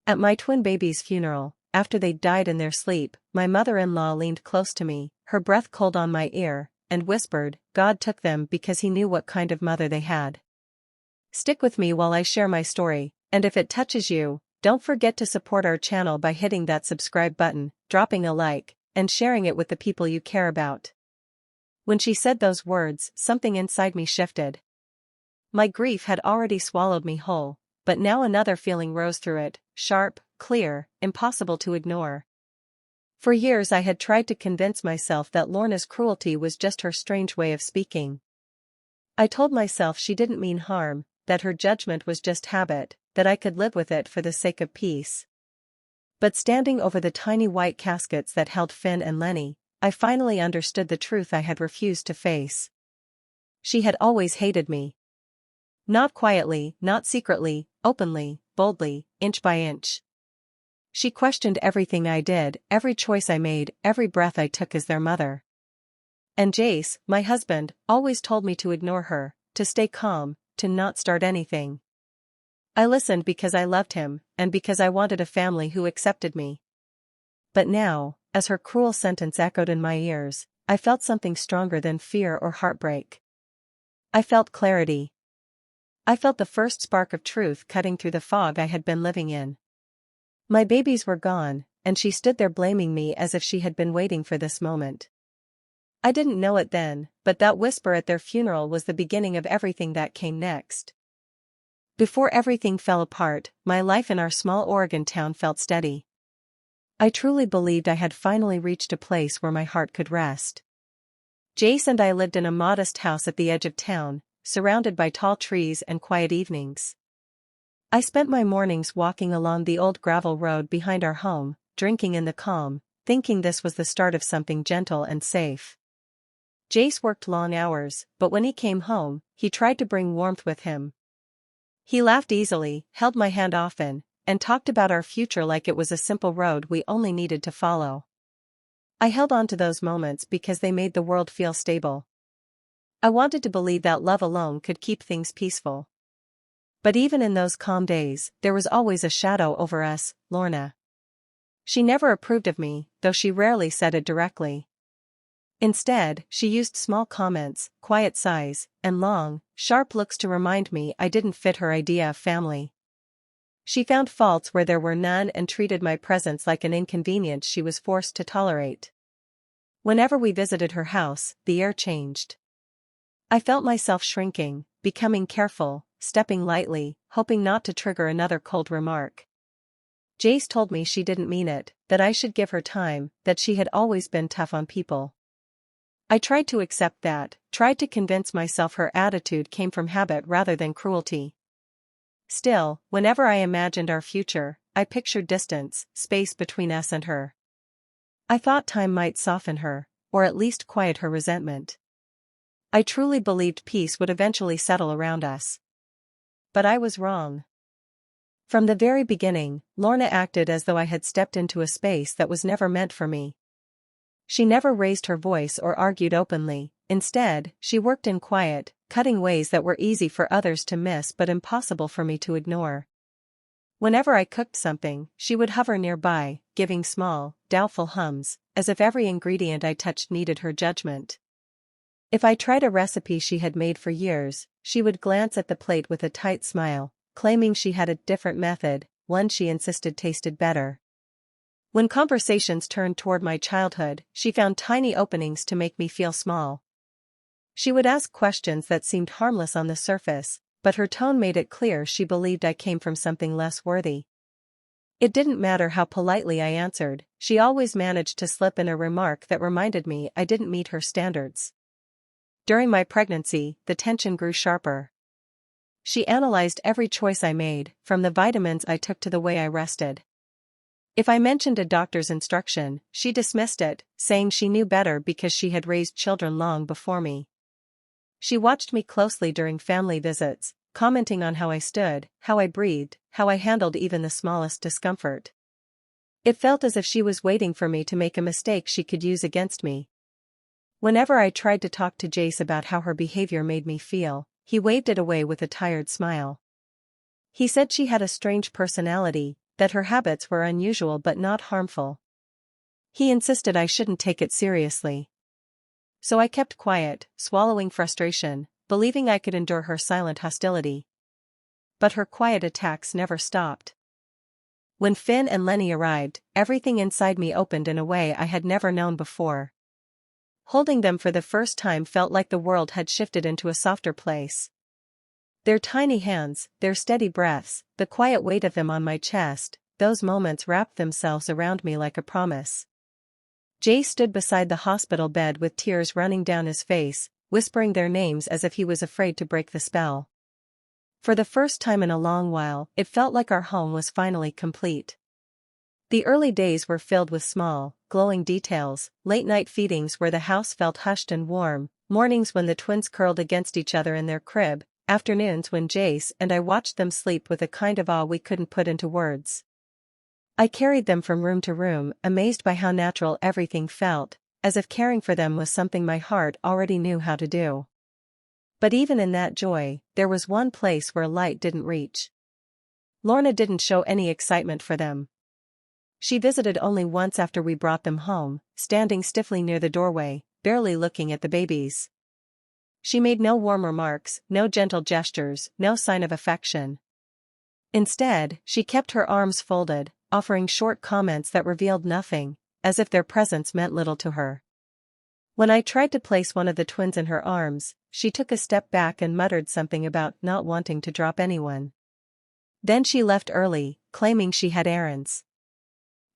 At my twin babies' funeral, after they'd died in their sleep, my mother-in-law leaned close to me, her breath cold on my ear, and whispered, "God took them because he knew what kind of mother they had." Stick with me while I share my story, and if it touches you, don't forget to support our channel by hitting that subscribe button, dropping a like, and sharing it with the people you care about. When she said those words, something inside me shifted. My grief had already swallowed me whole, but now another feeling rose through it, sharp, clear, impossible to ignore. For years I had tried to convince myself that Lorna's cruelty was just her strange way of speaking. I told myself she didn't mean harm, that her judgment was just habit, that I could live with it for the sake of peace. But standing over the tiny white caskets that held Finn and Lenny, I finally understood the truth I had refused to face. She had always hated me. Not quietly, not secretly, openly, boldly, inch by inch. She questioned everything I did, every choice I made, every breath I took as their mother. And Jace, my husband, always told me to ignore her, to stay calm, to not start anything. I listened because I loved him, and because I wanted a family who accepted me. But now, as her cruel sentence echoed in my ears, I felt something stronger than fear or heartbreak. I felt clarity. I felt the first spark of truth cutting through the fog I had been living in. My babies were gone, and she stood there blaming me as if she had been waiting for this moment. I didn't know it then, but that whisper at their funeral was the beginning of everything that came next. Before everything fell apart, my life in our small Oregon town felt steady. I truly believed I had finally reached a place where my heart could rest. Jace and I lived in a modest house at the edge of town, surrounded by tall trees and quiet evenings. I spent my mornings walking along the old gravel road behind our home, drinking in the calm, thinking this was the start of something gentle and safe. Jace worked long hours, but when he came home, he tried to bring warmth with him. He laughed easily, held my hand often, and talked about our future like it was a simple road we only needed to follow. I held on to those moments because they made the world feel stable. I wanted to believe that love alone could keep things peaceful. But even in those calm days, there was always a shadow over us, Lorna. She never approved of me, though she rarely said it directly. Instead, she used small comments, quiet sighs, and long, sharp looks to remind me I didn't fit her idea of family. She found faults where there were none and treated my presence like an inconvenience she was forced to tolerate. Whenever we visited her house, the air changed. I felt myself shrinking, becoming careful, stepping lightly, hoping not to trigger another cold remark. Jace told me she didn't mean it, that I should give her time, that she had always been tough on people. I tried to accept that, tried to convince myself her attitude came from habit rather than cruelty. Still, whenever I imagined our future, I pictured distance, space between us and her. I thought time might soften her, or at least quiet her resentment. I truly believed peace would eventually settle around us. But I was wrong. From the very beginning, Lorna acted as though I had stepped into a space that was never meant for me. She never raised her voice or argued openly. Instead, she worked in quiet, cutting ways that were easy for others to miss but impossible for me to ignore. Whenever I cooked something, she would hover nearby, giving small, doubtful hums, as if every ingredient I touched needed her judgment. If I tried a recipe she had made for years, she would glance at the plate with a tight smile, claiming she had a different method, one she insisted tasted better. When conversations turned toward my childhood, she found tiny openings to make me feel small. She would ask questions that seemed harmless on the surface, but her tone made it clear she believed I came from something less worthy. It didn't matter how politely I answered, she always managed to slip in a remark that reminded me I didn't meet her standards. During my pregnancy, the tension grew sharper. She analyzed every choice I made, from the vitamins I took to the way I rested. If I mentioned a doctor's instruction, she dismissed it, saying she knew better because she had raised children long before me. She watched me closely during family visits, commenting on how I stood, how I breathed, how I handled even the smallest discomfort. It felt as if she was waiting for me to make a mistake she could use against me. Whenever I tried to talk to Jace about how her behavior made me feel, he waved it away with a tired smile. He said she had a strange personality, that her habits were unusual but not harmful. He insisted I shouldn't take it seriously. So I kept quiet, swallowing frustration, believing I could endure her silent hostility. But her quiet attacks never stopped. When Finn and Lenny arrived, everything inside me opened in a way I had never known before. Holding them for the first time felt like the world had shifted into a softer place. Their tiny hands, their steady breaths, the quiet weight of them on my chest, those moments wrapped themselves around me like a promise. Jay stood beside the hospital bed with tears running down his face, whispering their names as if he was afraid to break the spell. For the first time in a long while, it felt like our home was finally complete. The early days were filled with small, glowing details, late-night feedings where the house felt hushed and warm, mornings when the twins curled against each other in their crib, afternoons when Jace and I watched them sleep with a kind of awe we couldn't put into words. I carried them from room to room, amazed by how natural everything felt, as if caring for them was something my heart already knew how to do. But even in that joy, there was one place where light didn't reach. Lorna didn't show any excitement for them. She visited only once after we brought them home, standing stiffly near the doorway, barely looking at the babies. She made no warm remarks, no gentle gestures, no sign of affection. Instead, she kept her arms folded, offering short comments that revealed nothing, as if their presence meant little to her. When I tried to place one of the twins in her arms, she took a step back and muttered something about not wanting to drop anyone. Then she left early, claiming she had errands.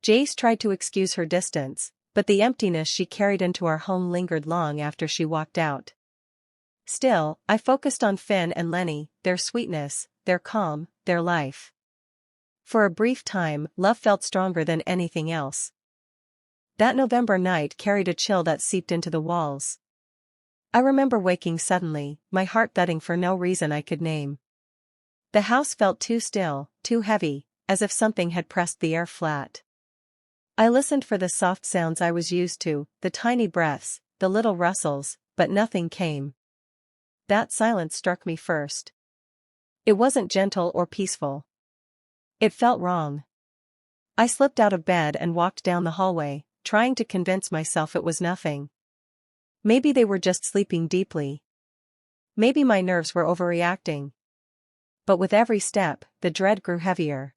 Jace tried to excuse her distance, but the emptiness she carried into our home lingered long after she walked out. Still, I focused on Finn and Lenny, their sweetness, their calm, their life. For a brief time, love felt stronger than anything else. That November night carried a chill that seeped into the walls. I remember waking suddenly, my heart thudding for no reason I could name. The house felt too still, too heavy, as if something had pressed the air flat. I listened for the soft sounds I was used to, the tiny breaths, the little rustles, but nothing came. That silence struck me first. It wasn't gentle or peaceful. It felt wrong. I slipped out of bed and walked down the hallway, trying to convince myself it was nothing. Maybe they were just sleeping deeply. Maybe my nerves were overreacting. But with every step, the dread grew heavier.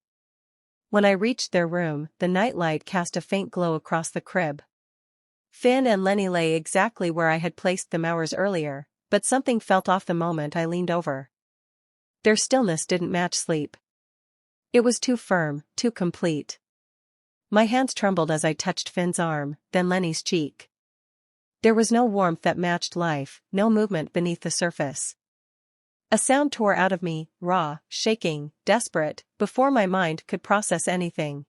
When I reached their room, the nightlight cast a faint glow across the crib. Finn and Lenny lay exactly where I had placed them hours earlier, but something felt off the moment I leaned over. Their stillness didn't match sleep. It was too firm, too complete. My hands trembled as I touched Finn's arm, then Lenny's cheek. There was no warmth that matched life, no movement beneath the surface. A sound tore out of me, raw, shaking, desperate, before my mind could process anything.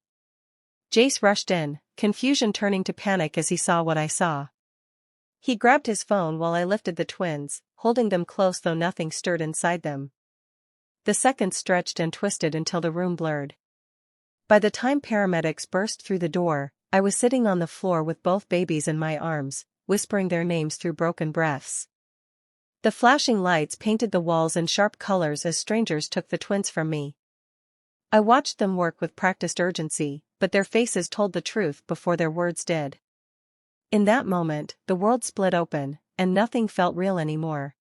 Jace rushed in, confusion turning to panic as he saw what I saw. He grabbed his phone while I lifted the twins, holding them close though nothing stirred inside them. The seconds stretched and twisted until the room blurred. By the time paramedics burst through the door, I was sitting on the floor with both babies in my arms, whispering their names through broken breaths. The flashing lights painted the walls in sharp colors as strangers took the twins from me. I watched them work with practiced urgency, but their faces told the truth before their words did. In that moment, the world split open, and nothing felt real anymore.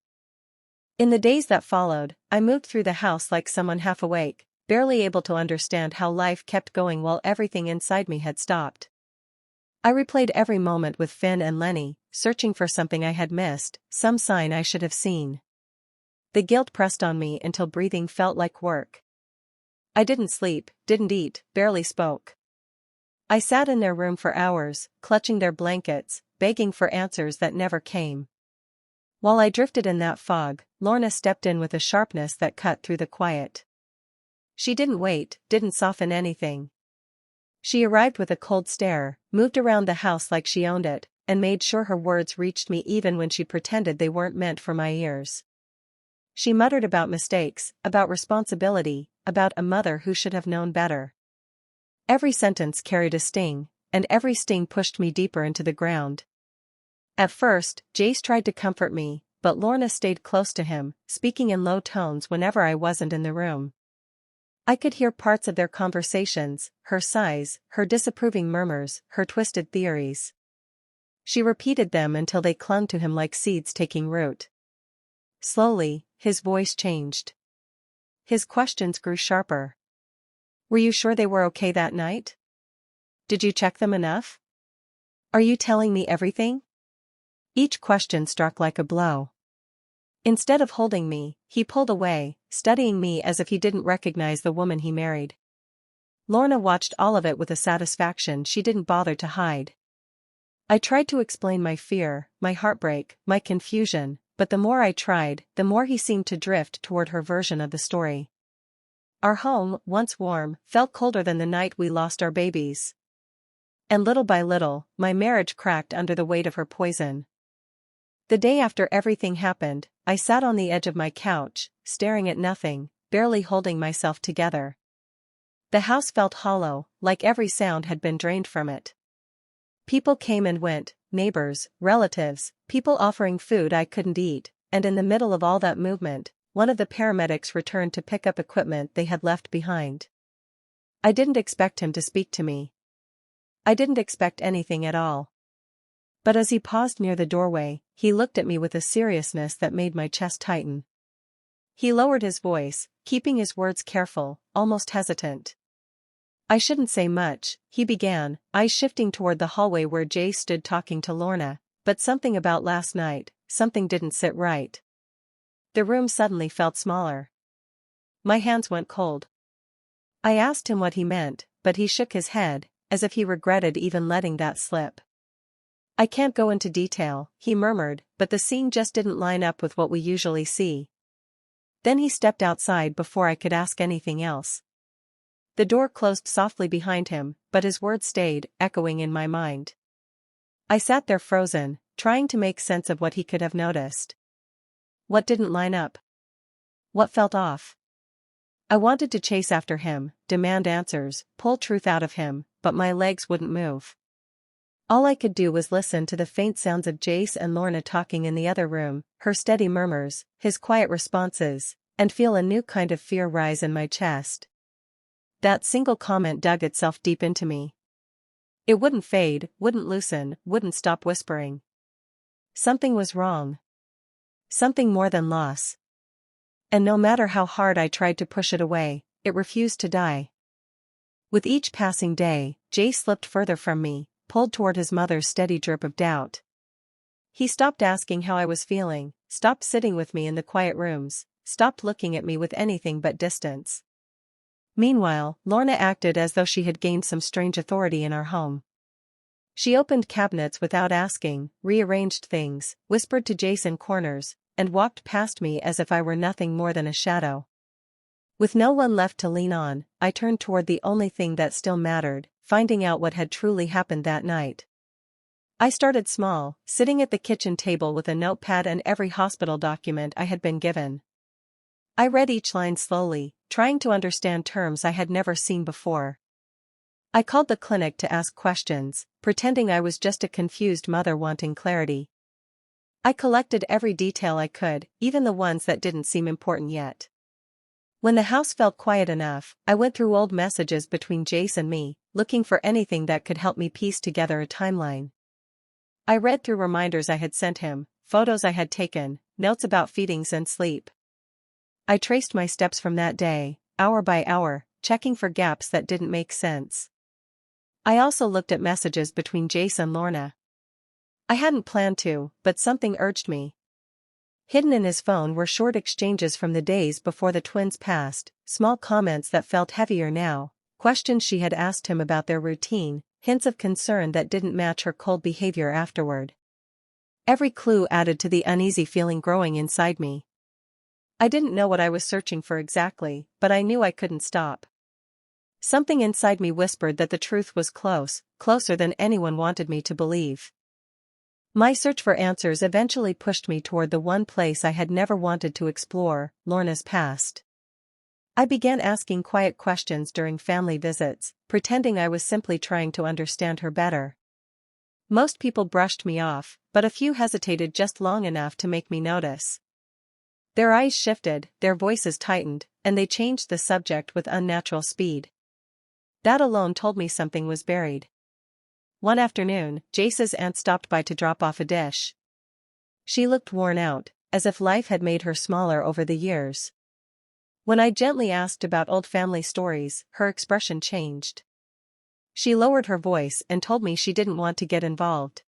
In the days that followed, I moved through the house like someone half awake, barely able to understand how life kept going while everything inside me had stopped. I replayed every moment with Finn and Lenny, searching for something I had missed, some sign I should have seen. The guilt pressed on me until breathing felt like work. I didn't sleep, didn't eat, barely spoke. I sat in their room for hours, clutching their blankets, begging for answers that never came. While I drifted in that fog, Lorna stepped in with a sharpness that cut through the quiet. She didn't wait, didn't soften anything. She arrived with a cold stare, moved around the house like she owned it, and made sure her words reached me even when she pretended they weren't meant for my ears. She muttered about mistakes, about responsibility, about a mother who should have known better. Every sentence carried a sting, and every sting pushed me deeper into the ground. At first, Jace tried to comfort me, but Lorna stayed close to him, speaking in low tones whenever I wasn't in the room. I could hear parts of their conversations, her sighs, her disapproving murmurs, her twisted theories. She repeated them until they clung to him like seeds taking root. Slowly, his voice changed. His questions grew sharper. Were you sure they were okay that night? Did you check them enough? Are you telling me everything? Each question struck like a blow. Instead of holding me, he pulled away, studying me as if he didn't recognize the woman he married. Lorna watched all of it with a satisfaction she didn't bother to hide. I tried to explain my fear, my heartbreak, my confusion, but the more I tried, the more he seemed to drift toward her version of the story. Our home, once warm, felt colder than the night we lost our babies. And little by little, my marriage cracked under the weight of her poison. The day after everything happened, I sat on the edge of my couch, staring at nothing, barely holding myself together. The house felt hollow, like every sound had been drained from it. People came and went, neighbors, relatives, people offering food I couldn't eat, and in the middle of all that movement, one of the paramedics returned to pick up equipment they had left behind. I didn't expect him to speak to me. I didn't expect anything at all. But as he paused near the doorway, he looked at me with a seriousness that made my chest tighten. He lowered his voice, keeping his words careful, almost hesitant. I shouldn't say much, he began, eyes shifting toward the hallway where Jay stood talking to Lorna, but something about last night, something didn't sit right. The room suddenly felt smaller. My hands went cold. I asked him what he meant, but he shook his head, as if he regretted even letting that slip. I can't go into detail, he murmured, but the scene just didn't line up with what we usually see. Then he stepped outside before I could ask anything else. The door closed softly behind him, but his words stayed, echoing in my mind. I sat there frozen, trying to make sense of what he could have noticed. What didn't line up? What felt off? I wanted to chase after him, demand answers, pull truth out of him, but my legs wouldn't move. All I could do was listen to the faint sounds of Jace and Lorna talking in the other room, her steady murmurs, his quiet responses, and feel a new kind of fear rise in my chest. That single comment dug itself deep into me. It wouldn't fade, wouldn't loosen, wouldn't stop whispering. Something was wrong. Something more than loss. And no matter how hard I tried to push it away, it refused to die. With each passing day, Jay slipped further from me, pulled toward his mother's steady drip of doubt. He stopped asking how I was feeling, stopped sitting with me in the quiet rooms, stopped looking at me with anything but distance. Meanwhile, Lorna acted as though she had gained some strange authority in our home. She opened cabinets without asking, rearranged things, whispered to Jason corners, and walked past me as if I were nothing more than a shadow. With no one left to lean on, I turned toward the only thing that still mattered, finding out what had truly happened that night. I started small, sitting at the kitchen table with a notepad and every hospital document I had been given. I read each line slowly, trying to understand terms I had never seen before. I called the clinic to ask questions, pretending I was just a confused mother wanting clarity. I collected every detail I could, even the ones that didn't seem important yet. When the house felt quiet enough, I went through old messages between Jace and me, looking for anything that could help me piece together a timeline. I read through reminders I had sent him, photos I had taken, notes about feedings and sleep. I traced my steps from that day, hour by hour, checking for gaps that didn't make sense. I also looked at messages between Jace and Lorna. I hadn't planned to, but something urged me. Hidden in his phone were short exchanges from the days before the twins passed, small comments that felt heavier now, questions she had asked him about their routine, hints of concern that didn't match her cold behavior afterward. Every clue added to the uneasy feeling growing inside me. I didn't know what I was searching for exactly, but I knew I couldn't stop. Something inside me whispered that the truth was close, closer than anyone wanted me to believe. My search for answers eventually pushed me toward the one place I had never wanted to explore, Lorna's past. I began asking quiet questions during family visits, pretending I was simply trying to understand her better. Most people brushed me off, but a few hesitated just long enough to make me notice. Their eyes shifted, their voices tightened, and they changed the subject with unnatural speed. That alone told me something was buried. One afternoon, Jace's aunt stopped by to drop off a dish. She looked worn out, as if life had made her smaller over the years. When I gently asked about old family stories, her expression changed. She lowered her voice and told me she didn't want to get involved.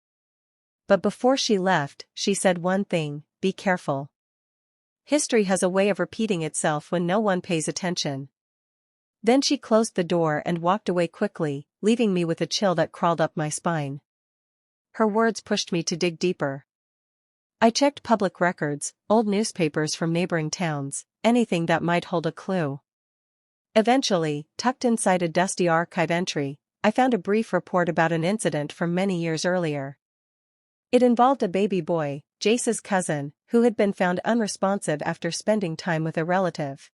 But before she left, she said one thing: be careful. History has a way of repeating itself when no one pays attention. Then she closed the door and walked away quickly, leaving me with a chill that crawled up my spine. Her words pushed me to dig deeper. I checked public records, old newspapers from neighboring towns, anything that might hold a clue. Eventually, tucked inside a dusty archive entry, I found a brief report about an incident from many years earlier. It involved a baby boy, Jace's cousin, who had been found unresponsive after spending time with a relative.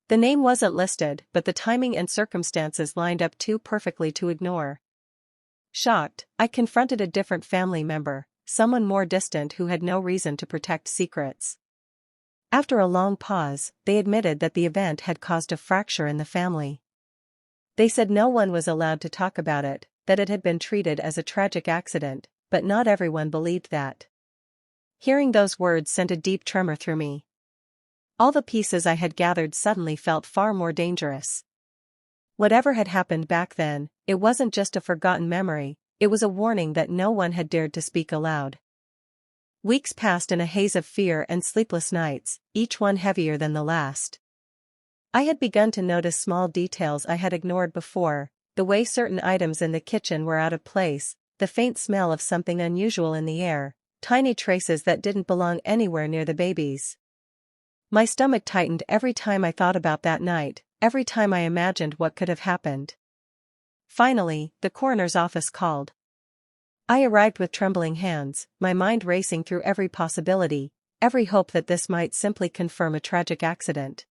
The name wasn't listed, but the timing and circumstances lined up too perfectly to ignore. Shocked, I confronted a different family member, someone more distant who had no reason to protect secrets. After a long pause, they admitted that the event had caused a fracture in the family. They said no one was allowed to talk about it, that it had been treated as a tragic accident, but not everyone believed that. Hearing those words sent a deep tremor through me. All the pieces I had gathered suddenly felt far more dangerous. Whatever had happened back then, it wasn't just a forgotten memory, it was a warning that no one had dared to speak aloud. Weeks passed in a haze of fear and sleepless nights, each one heavier than the last. I had begun to notice small details I had ignored before, the way certain items in the kitchen were out of place, the faint smell of something unusual in the air, tiny traces that didn't belong anywhere near the babies. My stomach tightened every time I thought about that night, every time I imagined what could have happened. Finally, the coroner's office called. I arrived with trembling hands, my mind racing through every possibility, every hope that this might simply confirm a tragic accident.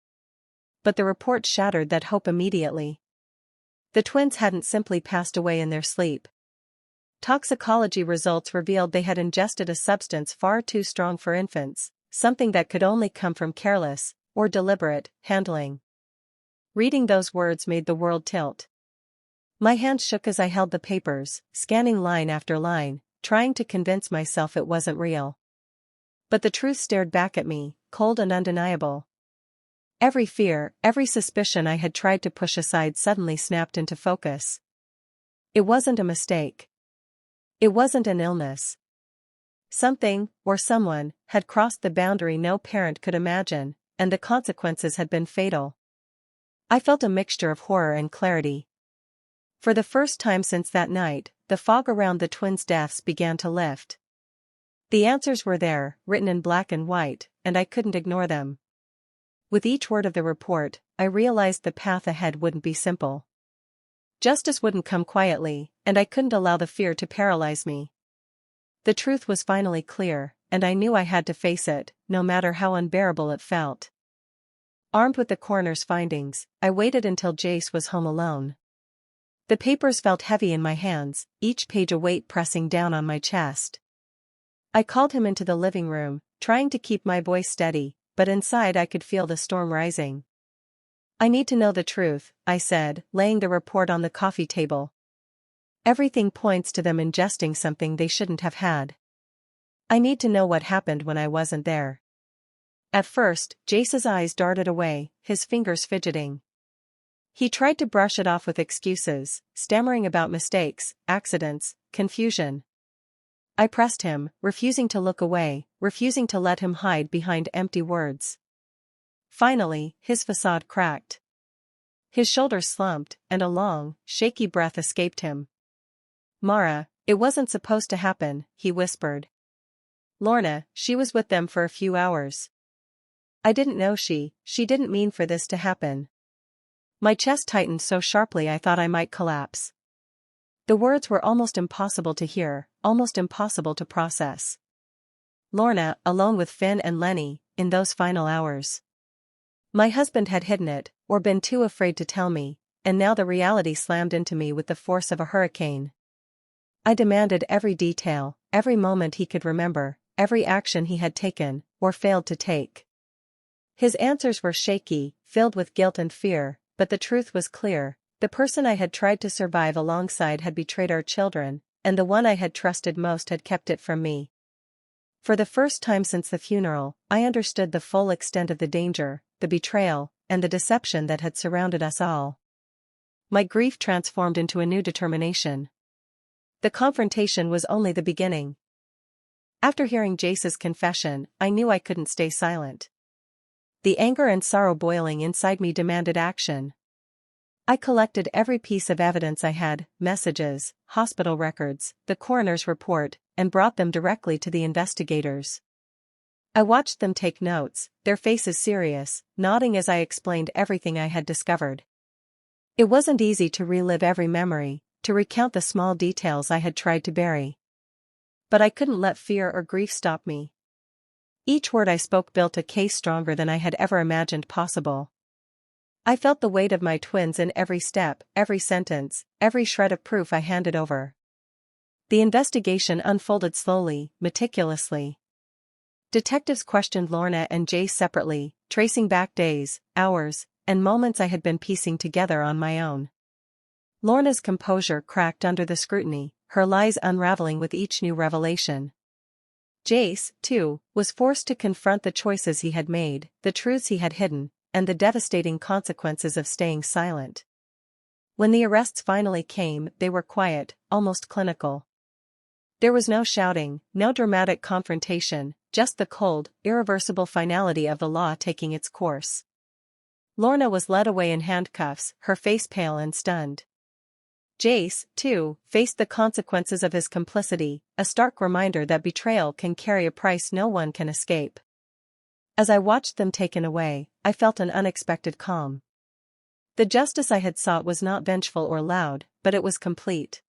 But the report shattered that hope immediately. The twins hadn't simply passed away in their sleep. Toxicology results revealed they had ingested a substance far too strong for infants, something that could only come from careless, or deliberate, handling. Reading those words made the world tilt. My hands shook as I held the papers, scanning line after line, trying to convince myself it wasn't real. But the truth stared back at me, cold and undeniable. Every fear, every suspicion I had tried to push aside suddenly snapped into focus. It wasn't a mistake. It wasn't an illness. Something, or someone, had crossed the boundary no parent could imagine, and the consequences had been fatal. I felt a mixture of horror and clarity. For the first time since that night, the fog around the twins' deaths began to lift. The answers were there, written in black and white, and I couldn't ignore them. With each word of the report, I realized the path ahead wouldn't be simple. Justice wouldn't come quietly, and I couldn't allow the fear to paralyze me. The truth was finally clear, and I knew I had to face it, no matter how unbearable it felt. Armed with the coroner's findings, I waited until Jace was home alone. The papers felt heavy in my hands, each page a weight pressing down on my chest. I called him into the living room, trying to keep my voice steady, but inside I could feel the storm rising. "I need to know the truth," I said, laying the report on the coffee table. "Everything points to them ingesting something they shouldn't have had. I need to know what happened when I wasn't there." At first, Jace's eyes darted away, his fingers fidgeting. He tried to brush it off with excuses, stammering about mistakes, accidents, confusion. I pressed him, refusing to look away, refusing to let him hide behind empty words. Finally, his facade cracked. His shoulders slumped, and a long, shaky breath escaped him. "Mara, it wasn't supposed to happen," he whispered. "Lorna, she was with them for a few hours. I didn't know she didn't mean for this to happen." My chest tightened so sharply I thought I might collapse. The words were almost impossible to hear, almost impossible to process. Lorna, alone with Finn and Lenny, in those final hours. My husband had hidden it, or been too afraid to tell me, and now the reality slammed into me with the force of a hurricane. I demanded every detail, every moment he could remember, every action he had taken, or failed to take. His answers were shaky, filled with guilt and fear, but the truth was clear. The person I had tried to survive alongside had betrayed our children, and the one I had trusted most had kept it from me. For the first time since the funeral, I understood the full extent of the danger, the betrayal, and the deception that had surrounded us all. My grief transformed into a new determination. The confrontation was only the beginning. After hearing Jace's confession, I knew I couldn't stay silent. The anger and sorrow boiling inside me demanded action. I collected every piece of evidence I had, messages, hospital records, the coroner's report, and brought them directly to the investigators. I watched them take notes, their faces serious, nodding as I explained everything I had discovered. It wasn't easy to relive every memory, to recount the small details I had tried to bury. But I couldn't let fear or grief stop me. Each word I spoke built a case stronger than I had ever imagined possible. I felt the weight of my twins in every step, every sentence, every shred of proof I handed over. The investigation unfolded slowly, meticulously. Detectives questioned Lorna and Jace separately, tracing back days, hours, and moments I had been piecing together on my own. Lorna's composure cracked under the scrutiny, her lies unraveling with each new revelation. Jace, too, was forced to confront the choices he had made, the truths he had hidden, and the devastating consequences of staying silent. When the arrests finally came, they were quiet, almost clinical. There was no shouting, no dramatic confrontation, just the cold, irreversible finality of the law taking its course. Lorna was led away in handcuffs, her face pale and stunned. Jace, too, faced the consequences of his complicity, a stark reminder that betrayal can carry a price no one can escape. As I watched them taken away, I felt an unexpected calm. The justice I had sought was not vengeful or loud, but it was complete.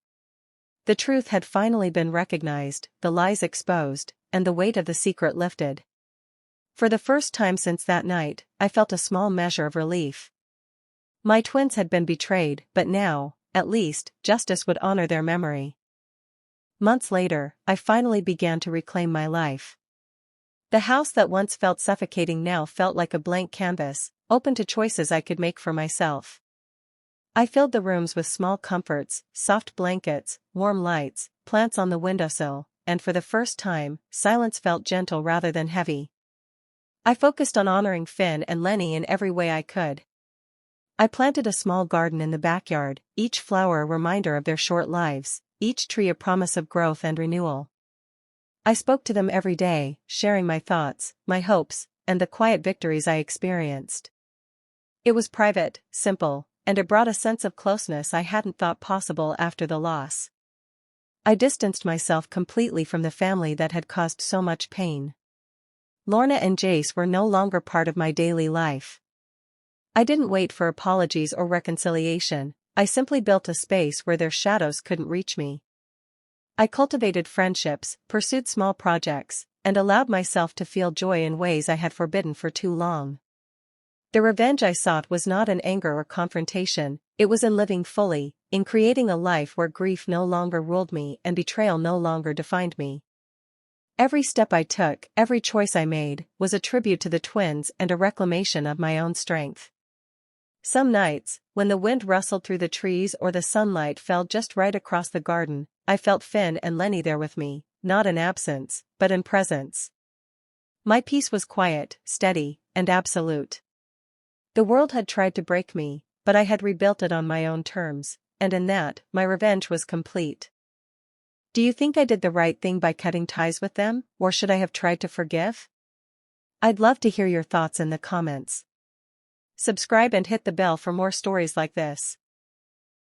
The truth had finally been recognized, the lies exposed, and the weight of the secret lifted. For the first time since that night, I felt a small measure of relief. My twins had been betrayed, but now, at least, justice would honor their memory. Months later, I finally began to reclaim my life. The house that once felt suffocating now felt like a blank canvas, open to choices I could make for myself. I filled the rooms with small comforts, soft blankets, warm lights, plants on the windowsill, and for the first time, silence felt gentle rather than heavy. I focused on honoring Finn and Lenny in every way I could. I planted a small garden in the backyard, each flower a reminder of their short lives, each tree a promise of growth and renewal. I spoke to them every day, sharing my thoughts, my hopes, and the quiet victories I experienced. It was private, simple, and it brought a sense of closeness I hadn't thought possible after the loss. I distanced myself completely from the family that had caused so much pain. Lorna and Jace were no longer part of my daily life. I didn't wait for apologies or reconciliation, I simply built a space where their shadows couldn't reach me. I cultivated friendships, pursued small projects, and allowed myself to feel joy in ways I had forbidden for too long. The revenge I sought was not in anger or confrontation, it was in living fully, in creating a life where grief no longer ruled me and betrayal no longer defined me. Every step I took, every choice I made, was a tribute to the twins and a reclamation of my own strength. Some nights, when the wind rustled through the trees or the sunlight fell just right across the garden, I felt Finn and Lenny there with me, not in absence, but in presence. My peace was quiet, steady, and absolute. The world had tried to break me, but I had rebuilt it on my own terms, and in that, my revenge was complete. Do you think I did the right thing by cutting ties with them, or should I have tried to forgive? I'd love to hear your thoughts in the comments. Subscribe and hit the bell for more stories like this.